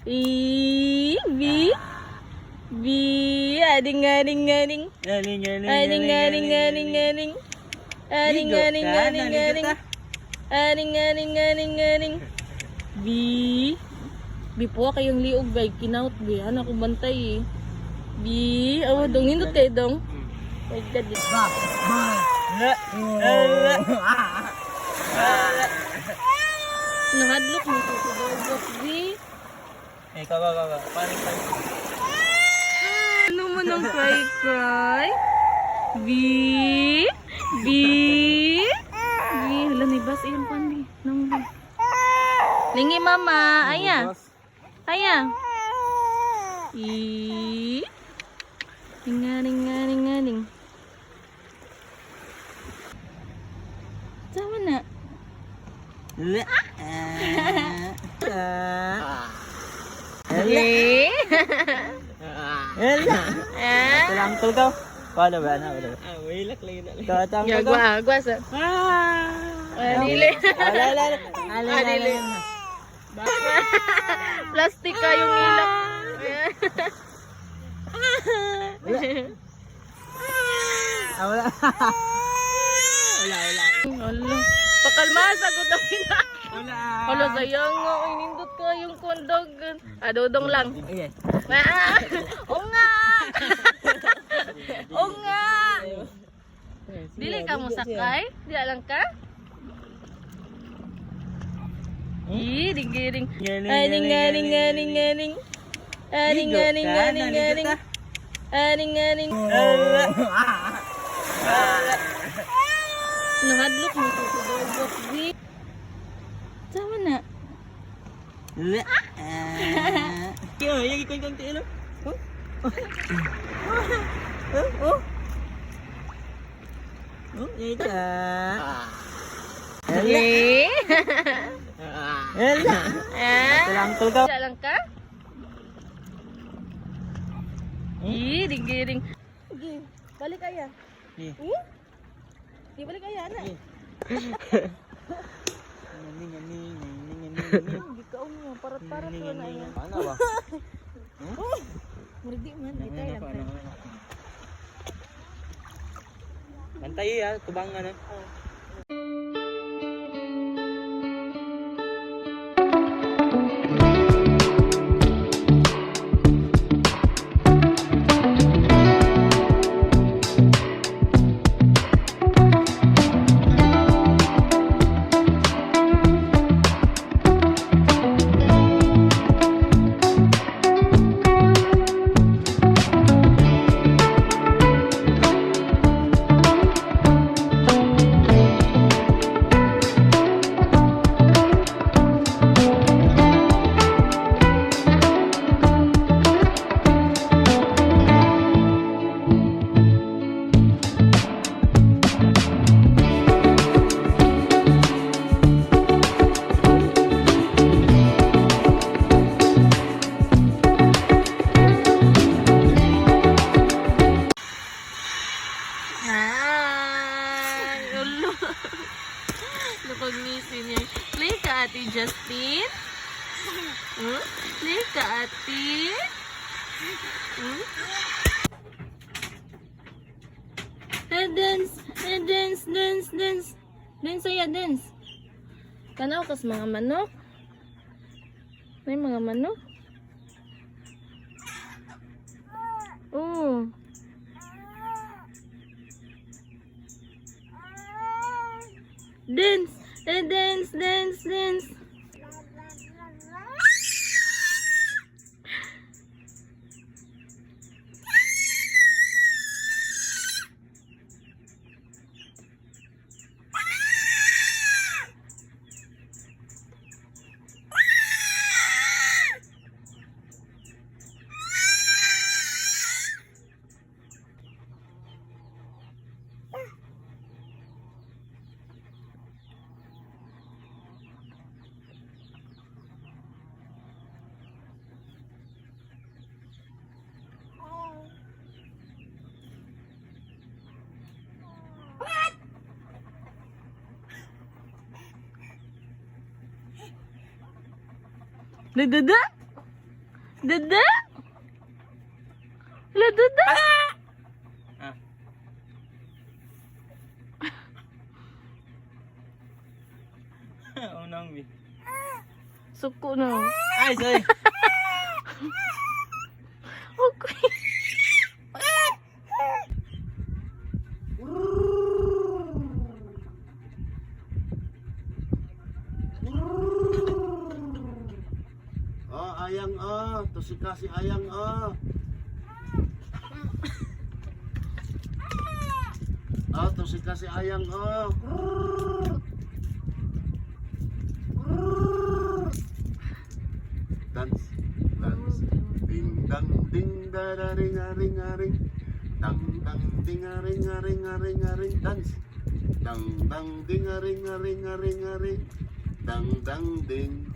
B. B. Ading. Ading. Ading. Ading. Ading. Ading. Ading. Ading. Ading. Ading. Ading. Ading. Ading. Ading. Ading. B. B po kayong liog bay. Kinaut bay. Anak ko bantay eh. B. Oh, dong hindot kayo dong. My God. Nahadlok mo ito sa dogok, B. Kaba. Paring. Ano mo nang cry? B. B. B. Hala, may bas iyon pandi. Nang B. Lingi mama. Aya. Aya. I. Ringa. Sama na. Eh. Lang tulgaw. Wala ba na? Wilak lang yun. Katang Ya gua sa. Dili. Dili. Plastic ka yung ilak. Wala. Wala. Pakalmasa ko daw na. Wala. Wala sayang nga. Inindot ka yung kondog. Dodong lang. Okay. O nga. O nga. Dili ka mo sakay? Di lang ka? Ding. Ading. Nahadlok mo ito sa dogok, B. Sama na. Kaya, yung ikon-ikon tayo, no? Yung ito, Eh? Lang tulgaw. Di lang ka? Ding. Balik kaya. Di balik kaya na. Hindi ka mo, parat-parat ko na yan. Ano ba? Murdi man, di tayo lang. Bantay ya, tubangan na. Napag-misin niya. Play ka, Ate Justin. Play ka, Ate. Dance. Dance saya, dance. Tanaw kas mga manok. May mga manok. Oh. Dance. Nagdada? Duda? Wala, Duda? Ah. Unang mi. Suko na. Ay, sorry. Okay. Ayang to si kasi ayang to si kasi ayang dance dance ding dang ding da da ring a ring a ring dang dang ding a ring a ring a ring a ring dance dang dang ding a ring a ring a ring a ring dang dang ding